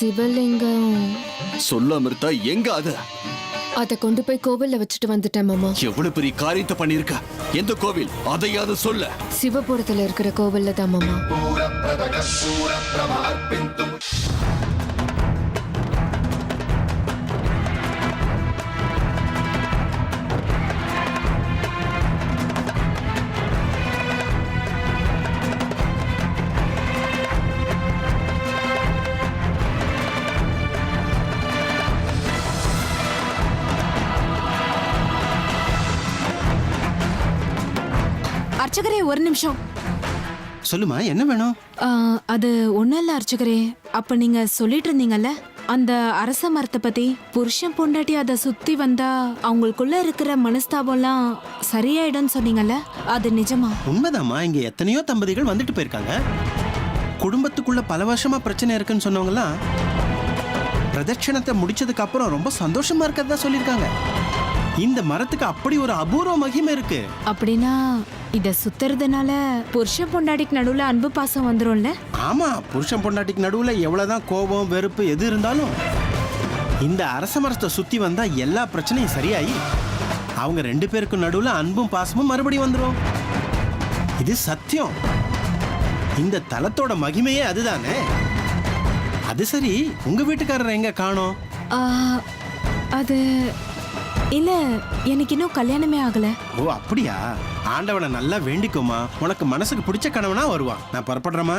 சிவலிங்கம் சொல்ல அமிர்தா, எங்க அது? அத கொண்டு போய் கோவில்ல வச்சுட்டு வந்துட்டேன் மாமா. எவ்வளவு பெரிய காரியத்தை பண்ணிருக்க. எந்த கோவில்? அதையாவது சொல்ல. சிவபுரத்துல இருக்கிற கோவில்ல தான் மாமா. அர்ச்சகரே, ஒரு நிமிஷம். சொல்லுமா, என்ன வேணும்? அது ஒண்ணும் இல்ல அர்ச்சகரே. அப்ப நீங்க சொல்லிட்டு இருந்தீங்கல்ல, அந்த அரச மரத்தை பத்தி. புருஷன் பொண்டாட்டி அதை சுத்தி வந்தா அவங்களுக்குள்ள இருக்கிற மனஸ்தாபம்லாம் சரியாயிடும்னு சொன்னீங்கல்ல, அது நிஜமா? உண்மைதாம்மா. இங்க எத்தனையோ தம்பதிகள் வந்துட்டு போயிருக்காங்க. குடும்பத்துக்குள்ள பல வருஷமா பிரச்சனை இருக்குன்னு சொன்னவங்கலாம் பிரதட்சணத்தை முடிச்சதுக்கு அப்புறம் ரொம்ப சந்தோஷமா இருக்கிறதா சொல்லியிருக்காங்க. இந்த மரத்துக்கு அப்படி ஒரு அபூர்வ மகிமை இருக்கு. அப்படின்னா இத சுத்துறதுனால புருஷன் பொண்டாட்டிக்கு நடுவுல அன்பு பாசம் வந்துரும்ல? ஆமா, புருஷன் பொண்டாட்டிக்கு நடுவுல எவ்வளவுதான் கோபம் வெறுப்பு எது இருந்தாலும் இந்த அரச மரத்தை சுத்தி வந்தா எல்லா பிரச்சனையும் சரியாயி அவங்க ரெண்டு பேருக்கும் நடுவுல அன்பும் பாசமும் மறுபடியும் வந்துரும். இது சத்தியம். இந்த தலத்தோட மகிமையே அதுதானே. அது சரி, உங்க வீட்டுக்காரர் எங்க காணோம்? அது இல்ல, எனக்கு இன்னும் கல்யாணமே ஆகல. ஓ அப்படியா? ஆண்டவனை நல்லா வேண்டிக்கோமா. உனக்கு மனசுக்கு பிடிச்ச கணவனா வருவான். நான் புறப்படுறேமா.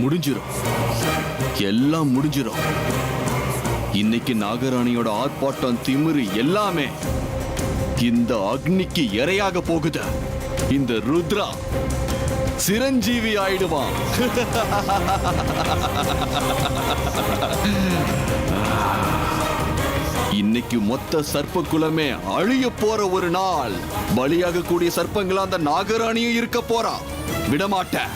முடிஞ்சிரும், எல்லாம் முடிஞ்சிரும். இன்னைக்கு நாகராணியோட ஆர்ப்பாட்டம், திமிரு எல்லாமே இந்த அக்னிக்கு இரையாக போகுது. இந்த ருத்ரா சிரஞ்சீவி ஆயிடுவான். இன்னைக்கு மொத்த சர்ப்ப குலமே அழிய போற ஒரு நாள். பலியாக கூடிய சர்ப்பங்களா அந்த நாகராணியும் இருக்க போறா. விடமாட்டேன்.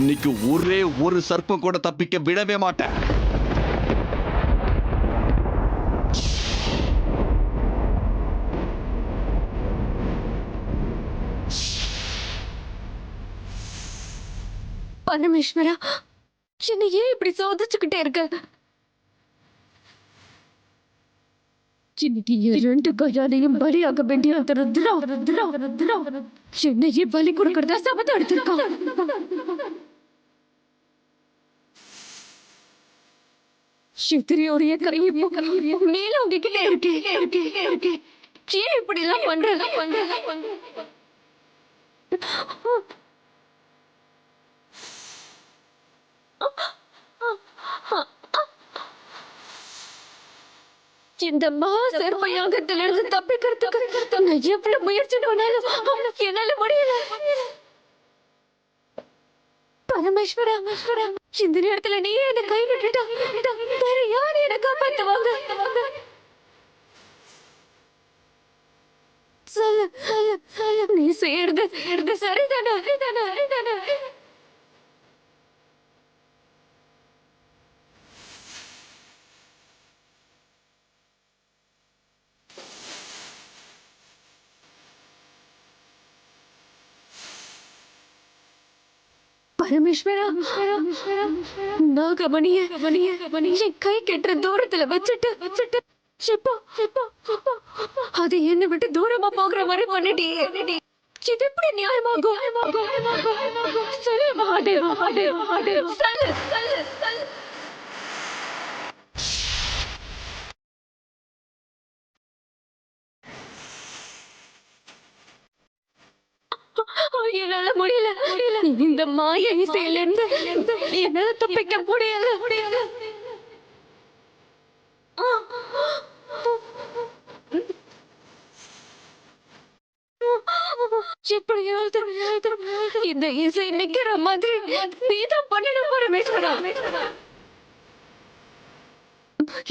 இன்னைக்கு ஒரே ஒரு சர்ப்பம் கூட தப்பிக்க விடவே மாட்டேன். பரமேஸ்வரா, என்ன ஏன் இப்படி சோதிச்சுக்கிட்டே இருக்க? இன்னைக்கு ரெண்டு கையாலையும் பலியாக வேண்டிய அந்த ருத்ரா என்னையே பலி கொடுக்கறதா சபதம் எடுத்திருக்கான். சித்திரியோடைய கரையை மேல உங்ககிட்ட இருக்கேன். ஏன் இப்படி எல்லாம் பண்ற? இந்த மகாசர்பயாகத்திலிருந்து தப்பிக்கிறதுக்கு நான் எவ்வளவு முயற்சி பண்ணாலும் அவனுக்கு என்னால முடியல. பரமேஸ்வரா, இந்த நேரத்துல நீ என்ன கை விட்டுட்டா வேற யாரு என்ன காப்பாத்துவாங்க? சொல்லு, நீ செய்யறது சரிதானா? பரமேஸ்வரா, நாகமணிய என் கை கெட்டுற தூரத்துல வச்சுட்டு அது என்ன விட்டு தூரமா போகிற மாதிரி பண்ணிட்டியே. இது எப்படி நியாயமாகும்? சொல்லு மகாதேவ், சொல்லு. என்னால முடியல. இந்த மாய இசையிலிருந்து என்னால தப்பிக்க முடியல. எப்படியாவது இந்த இசை நிக்கிற மாதிரி நீதான் பண்ணணும் பரமேஸ்வரா.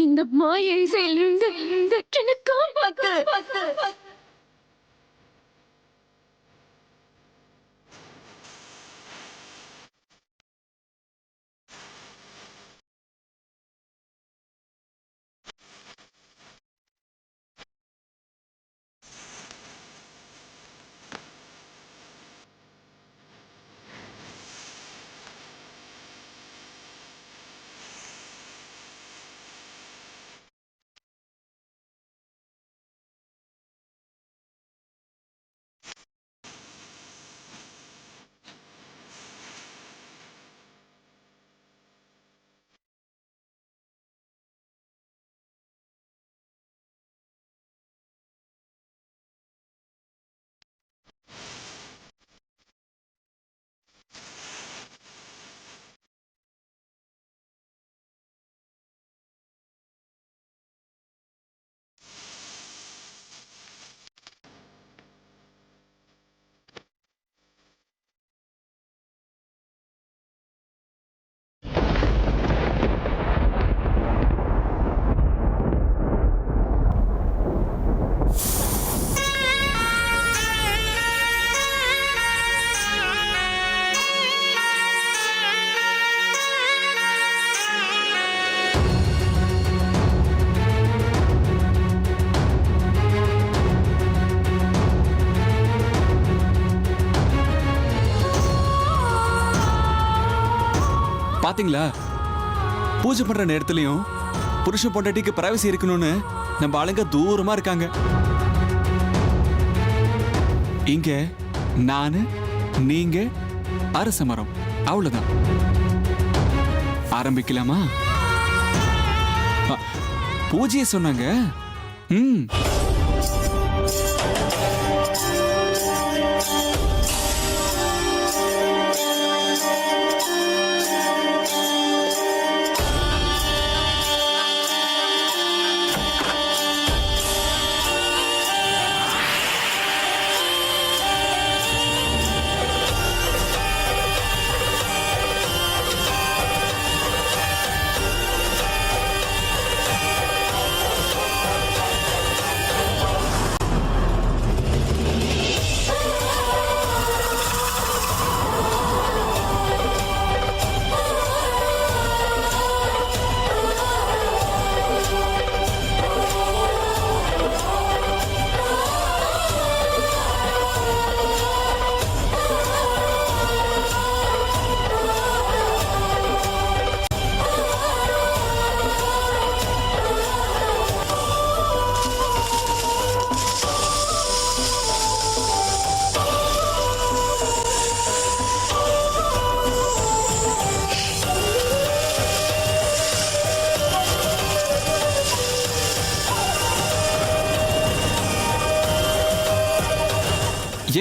இந்த மாய இசையிலிருந்து என்னை காப்பாத்து. பாத்தீங்களா, பூஜை பண்ற நேரத்துலயும் புருஷன் பொண்டாட்டிக்கு பிரைவசி இருக்கணும்னு நம்ம ஆளுங்க தூரமா இருக்காங்க. இங்க நானு நீங்க அரச மரம், அவ்வளவுதான். ஆரம்பிக்கலாமா? பூஜையை சொன்னாங்க.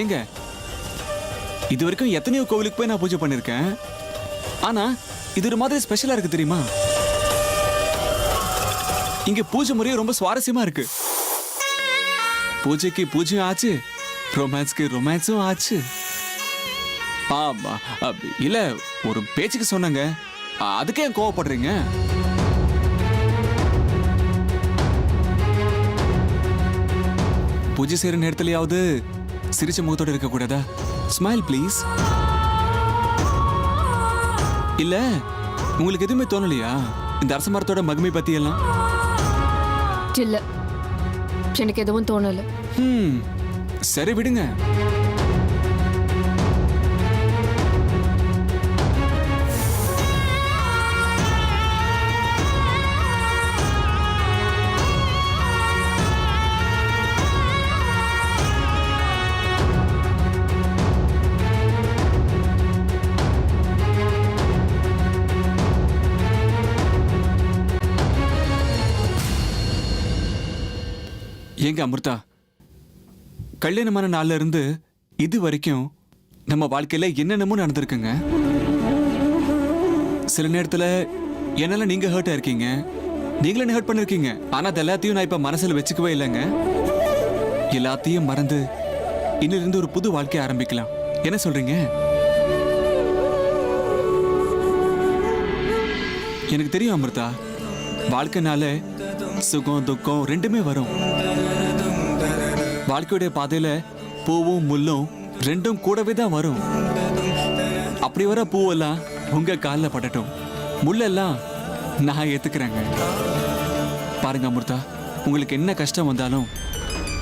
ஏங்க, இது வரைக்கும் எத்தனையோ கோவிலுக்கு போய் நான் பூஜை பண்ணிருக்கேன். ஆனா இது ஒரு மாதிரி ஸ்பெஷலா இருக்கு தெரியுமா? இங்க பூஜை முறையே ரொம்ப சுவாரஸ்யமா இருக்கு. பூஜைக்கு பூஜையும் ஆச்சு, ரொமான்ஸ்க்கு ரொமான்ஸும் ஆச்சு. ஆமா, இல்ல ஒரு பேச்சுக்கு சொன்னாங்க, அதுக்கே ஏன் கோவப்படுறீங்க? பூஜை செய்யற நேரத்துலயாவது சிரிச்ச முகத்தோட இருக்க கூடாதா? Smile please. இல்ல உங்களுக்கு எதுவுமே தோணலையா இந்த அரச மரத்தோட மகிமை பத்தி எல்லாம்? இல்ல, எனக்கு எதுவும் தோணல. சரி விடுங்க. ஏங்க அமிர்தா, கல்யாணமான நாள்ல இருந்து இது வரைக்கும் நம்ம வாழ்க்கையில என்னென்னமோ நடந்திருக்குங்க. சில நேரத்துல என்னால நீங்க ஹர்ட் ஆயிருக்கீங்க, நீங்களும் ஹர்ட் பண்ணிருக்கீங்க. ஆனா அது எல்லாத்தையும் நான் இப்ப மனசுல வச்சுக்கவே இல்லைங்க. எல்லாத்தையும் மறந்து இன்னிலிருந்து ஒரு புது வாழ்க்கையை ஆரம்பிக்கலாம். என்ன சொல்றீங்க? எனக்கு தெரியும் அமிர்தா, வாழ்க்கைனால சுகம் துக்கம் ரெண்டுமே வரும். வாழ்க்கையுடைய பாதையில பூவும் முள்ளும் ரெண்டும் கூடவே தான் வரும். அப்படி வர பூவெல்லாம் உங்க காலில் படட்டும், முள்ளெல்லாம் நான் ஏத்துக்கிறேங்க. பாருங்க அமிர்தா, உங்களுக்கு என்ன கஷ்டம் வந்தாலும்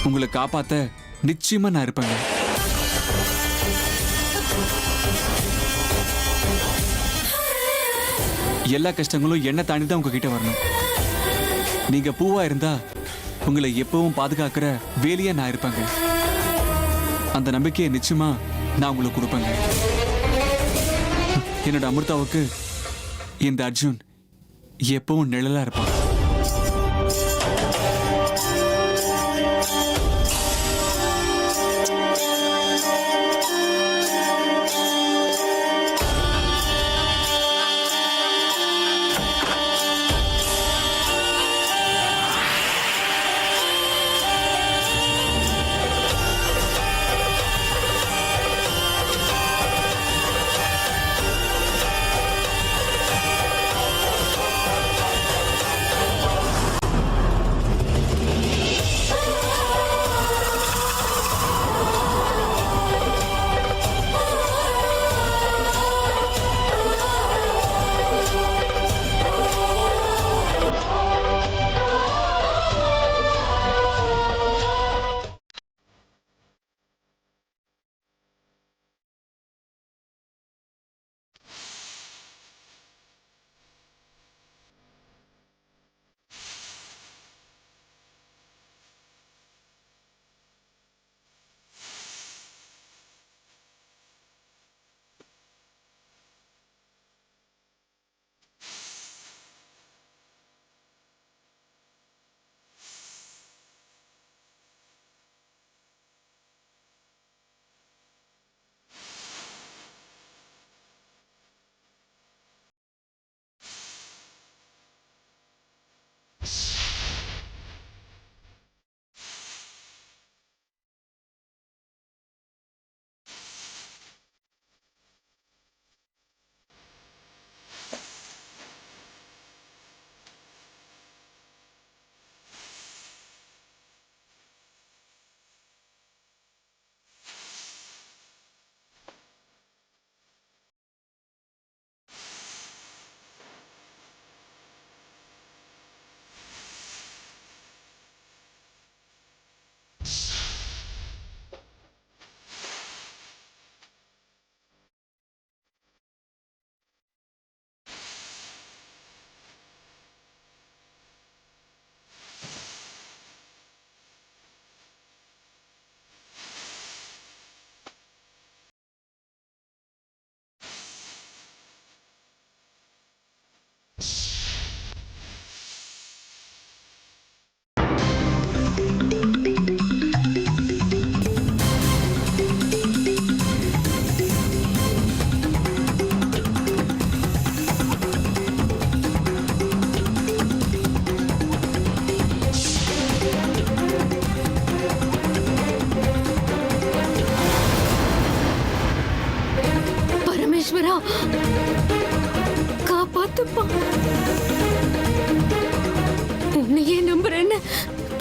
உங்களை காப்பாத்த நிச்சயமா நான் இருப்பேங்க. எல்லா கஷ்டங்களும் என்ன தாண்டி தான் உங்ககிட்ட வரணும். நீங்க பூவா இருந்தா உங்களை எப்பவும் பாதுகாக்கிற வேலையா நான் இருப்பேங்க. அந்த நம்பிக்கையை நிச்சயமா நான் உங்களுக்கு கொடுப்பேங்க. என்னோட அமிர்தாவுக்கு இந்த அர்ஜுன் எப்பவும் நிழலா இருப்பான்.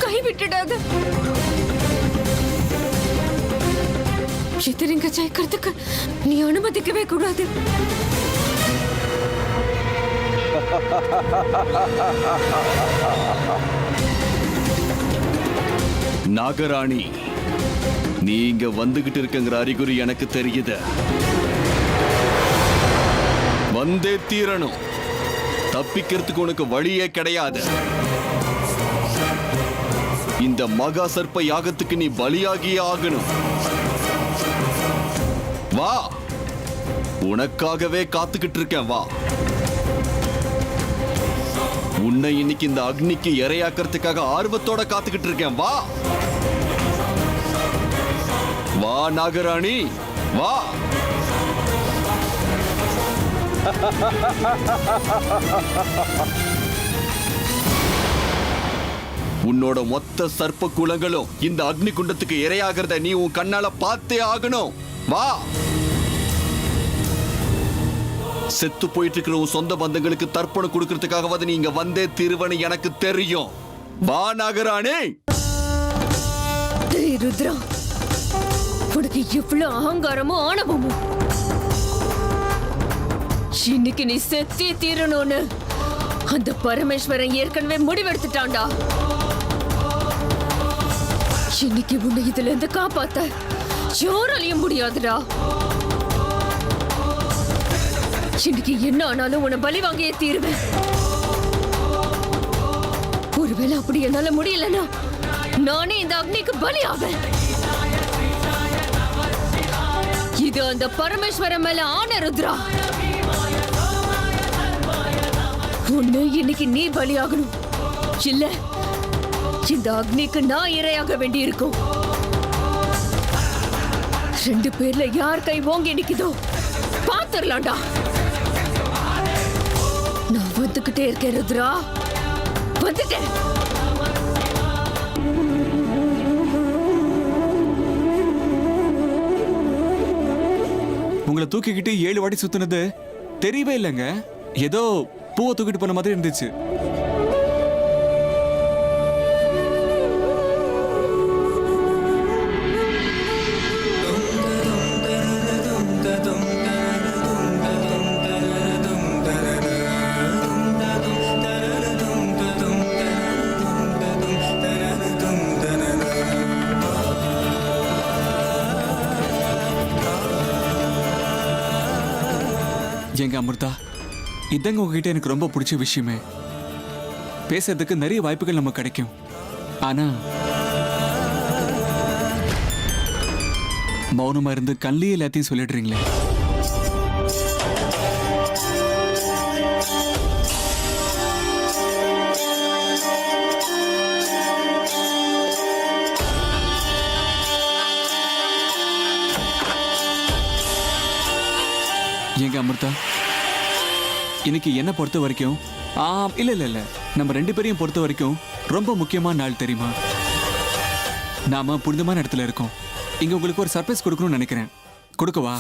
கைவிட்டுடாத. இதை நீங்க ஜெயிக்கிறதுக்கு நீ அனுமதிக்கவே கூடாது. நாகராணி, நீ இங்க வந்துகிட்டு இருக்கங்கிற அறிகுறி எனக்கு தெரியுது. வந்தே தீரணும். தப்பிக்கிறதுக்கு உனக்கு வழியே கிடையாது. இந்த மகா சர்ப்ப யாகத்துக்கு நீ பலியாகியே ஆகணும். வா, உனக்காகவே காத்துக்கிட்டு இருக்கேன். வா, உன்னை இன்னைக்கு இந்த அக்னிக்கு இரையாக்கிறதுக்காக ஆர்வத்தோட காத்துக்கிட்டு இருக்கேன். வா வா நாகராணி, வா. உன்னோட மொத்த சர்ப்ப குலங்களும் இந்த அக்னி குண்டத்துக்கு இரையாகிறத நீ உன் கண்ணால பார்த்தே ஆகணும். வா. செத்து போயிட்டு இருக்கிற உன் சொந்த பந்தங்களுக்கு தர்ப்பணம் கொடுக்கறதுக்காகவாது நீ இங்க வந்தே திருவனு எனக்கு தெரியும். வா நாகராணி. ருத்ரா, உனக்கு எவ்வளவு அகங்காரமும் ஆணவமும். இன்னைக்கு நீ செத்தே தீரணும்னு அந்த பரமேஸ்வரன் ஏற்கனவே முடிவெடுத்துட்டான்டா. இன்னைக்கு உன்னை இதுல இருந்து காப்பாத்த யாராலையும் முடியாதுடா. இன்னைக்கு என்ன ஆனாலும் உன்னை பலி வாங்கியே தீருவேன். ஒருவேளை அப்படி என்னால முடியலன்னா நானே இந்த அக்னிக்கு பலி ஆவேன். இது அந்த பரமேஸ்வரன் மேல ஆன ருத்ரா. ஒண்ணு இன்னைக்கு நீ பலியாகணும், இல்ல இந்த அக்னிக்கு நான் இரையாக வேண்டி இருக்கும். ரெண்டு பேர்ல யார் கை ஓங்கி நிக்குதோ பாத்துரலாம்டா. நான் வந்துகிட்டே இருக்கேன் ருத்ரா, வந்துட்டேன். உங்களை தூக்கிக்கிட்டு 7 வாட்டி சுத்தினது தெரியவே இல்லைங்க. ஏதோ பூவை தூக்கிட்டு போன மாதிரி இருந்துச்சு. எங்க அமிர்தா, இதங்க உங்ககிட்ட எனக்கு ரொம்ப பிடிச்ச விஷயமே. பேசுறதுக்கு நிறைய வாய்ப்புகள் நமக்கு கிடைக்கும். ஆனா மௌனமா இருந்து கண்ணிலே எல்லாத்தையும் சொல்லிடுறீங்களே. எங்க அமிர்தா, இன்னைக்கு என்ன பொறுத்த வரைக்கும் இல்ல நம்ம 2 பேரையும் பொறுத்த வரைக்கும் ரொம்ப முக்கியமான நாள் தெரியுமா? நாம புனிதமான இடத்துல இருக்கோம். இங்க உங்களுக்கு ஒரு சர்ப்ரைஸ் கொடுக்கணும்னு நினைக்கிறேன். கொடுக்கவா?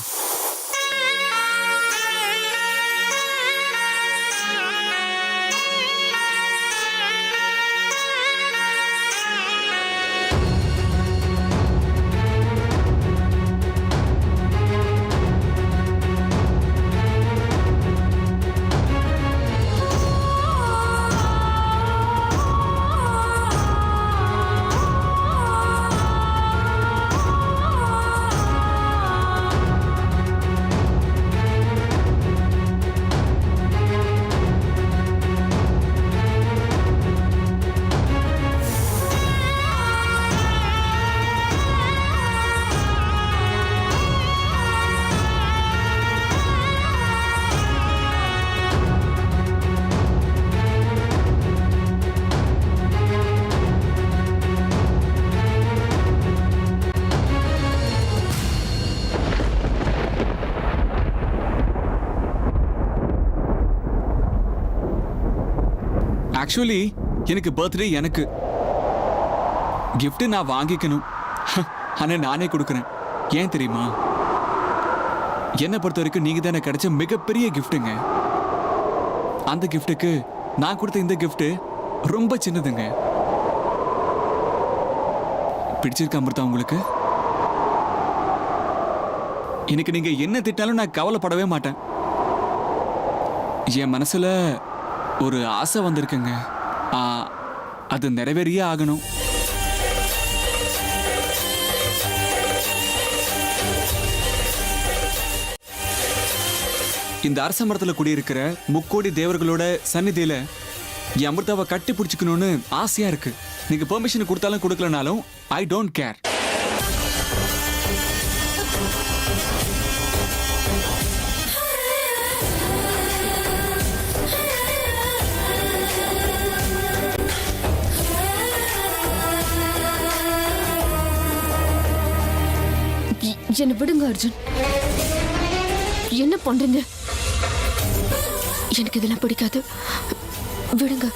ஆக்சுவலி எனக்கு பர்த்டே, எனக்கு கிஃப்ட் நான் வாங்கிக்கணும். ஆனா நானே கொடுக்குறேன். ஏன் தெரியுமா? என்னை பொறுத்த வரைக்கும் நீங்க தானே கிடைச்ச மிகப்பெரிய கிஃப்ட்டுங்க. அந்த கிஃப்ட்டுக்கு நான் கொடுத்த இந்த கிஃப்ட் ரொம்ப சின்னதுங்க. பிடிச்சிருக்க அமிர்தா உங்களுக்கு? எனக்கு நீங்க என்ன திட்டாலும் நான் கவலைப்படவே மாட்டேன். என் மனசுல ஒரு ஆசை வந்திருக்குங்க. அது நிறைவேறியே ஆகணும். இந்த அரச மரத்துல குடியிருக்கிற முக்கோடி தேவர்களோட சந்நிதியில என் அமிர்தாவை கட்டி பிடிச்சிக்கணும்னு ஆசையா இருக்கு. நீங்க பெர்மிஷன் கொடுத்தாலும் கொடுக்கலனாலும் ஐ டோன்ட் கேர். என்ன விடுங்க அர்ஜுன். என்ன பண்றீங்க? எனக்கு இதெல்லாம் பிடிக்காது. விடுங்க.